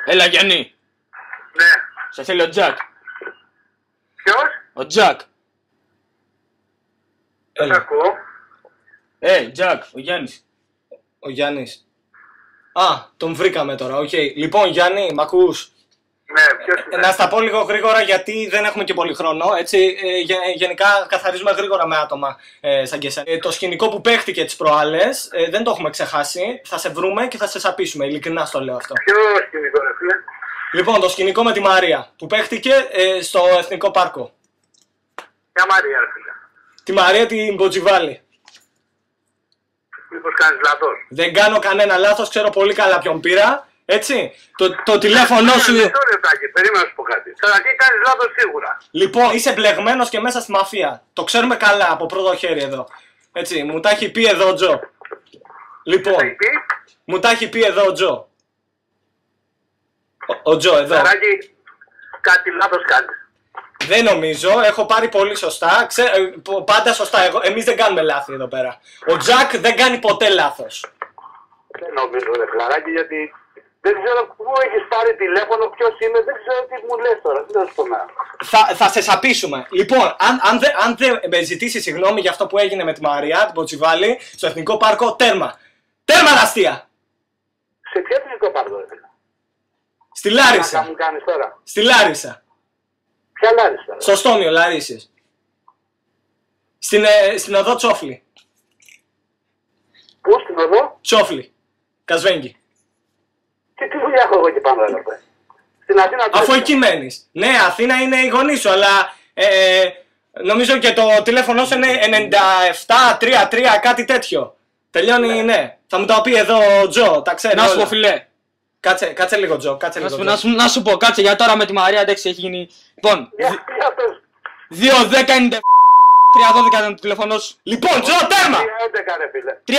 Έλα Γιάννη. Ναι. Σε θέλει ο Τζακ. Ποιος? Ο Τζακ. Δεν ακούω. Τζακ, ο Γιάννης. Ο Γιάννης. Α, τον βρήκαμε τώρα, οκ. Λοιπόν, Γιάννη, μ' ακούς? Ναι, ποιος είναι? Να στα πω λίγο γρήγορα γιατί δεν έχουμε και πολύ χρόνο. Έτσι, γενικά καθαρίζουμε γρήγορα με άτομα σαν και εσένα. Το σκηνικό που παίχτηκε τις προάλλες δεν το έχουμε ξεχάσει. Θα σε βρούμε και θα σε σαπίσουμε. Ειλικρινά στο λέω αυτό. Ποιο σκηνικό ρε φίλε? Λοιπόν, το σκηνικό με τη Μαρία που παίχτηκε στο Εθνικό Πάρκο. Ποια Μαρία ρε φίλε? Τη Μαρία την Μποτζιβάλη. Μήπως κάνεις λάθος? Δεν κάνω κανένα λάθος, ξέρω πολύ καλά ποιον πήρα. Έτσι, το τηλέφωνο σου. Μισό λεπτάκι, περίμενα να σου πω κάτι. Καταρχήν κάνεις λάθος σίγουρα. Λοιπόν, είσαι μπλεγμένος και μέσα στη μαφία. Το ξέρουμε καλά από πρώτο χέρι εδώ. Έτσι, μου τα έχει πει εδώ ο Τζο. Λοιπόν, Τι πει? μου τα έχει πει εδώ ο Τζο. Ο Τζο εδώ. Καράκι, κάτι λάθος κάνεις. Δεν νομίζω, έχω πάρει πολύ σωστά. Πάντα σωστά. Εμείς δεν κάνουμε λάθη εδώ πέρα. Ο Τζακ δεν κάνει ποτέ λάθος. Δεν νομίζω ρε φιλαράκι, γιατί δεν ξέρω πού έχεις πάρει τηλέφωνο, ποιος είναι, δεν ξέρω τι μου λες τώρα, τι θα σου πω να. Θα σε σαπίσουμε. Λοιπόν, αν δεν με ζητήσει συγγνώμη για αυτό που έγινε με τη Μαρία, την Ποτσιβάλη, στο Εθνικό Πάρκο, τέρμα. Τέρμα τα αστεία. Σε ποιο εθνικό πάρκο ρε φίλε? Στη Λάρισα. Τι μου κάνεις τώρα? Στη Λάρισα. Ποια Λάρισα? Στο Στόμιο, Λαρίσης. Στην οδό Τσόφλι. Πού, στην οδό? Τσόφλι. Κασβέγγι. Και τι δουλειά έχω εγώ εκεί πάνω εδώ? Στην Αθήνα. Αφού εκεί μένεις. Ναι, Αθήνα είναι η γονή σου, αλλά νομίζω και το τηλέφωνο σου είναι 9733, κάτι τέτοιο. Τελειώνει, ναι. Θα μου τα πει εδώ ο Τζο, τα ξέρει. Να σου πω φιλέ. Κάτσε λίγο Τζο, κάτσε λίγο. Να σου πω, κάτσε για τώρα με τη Μαρία, εντάξει, έχει γίνει. Λοιπόν, Για πες. 2-10-90. 3-12 ήταν το τηλέφωνο σου. Λοιπόν, Τζο, τέρμα! 3-11 ρε φίλε. 3-11!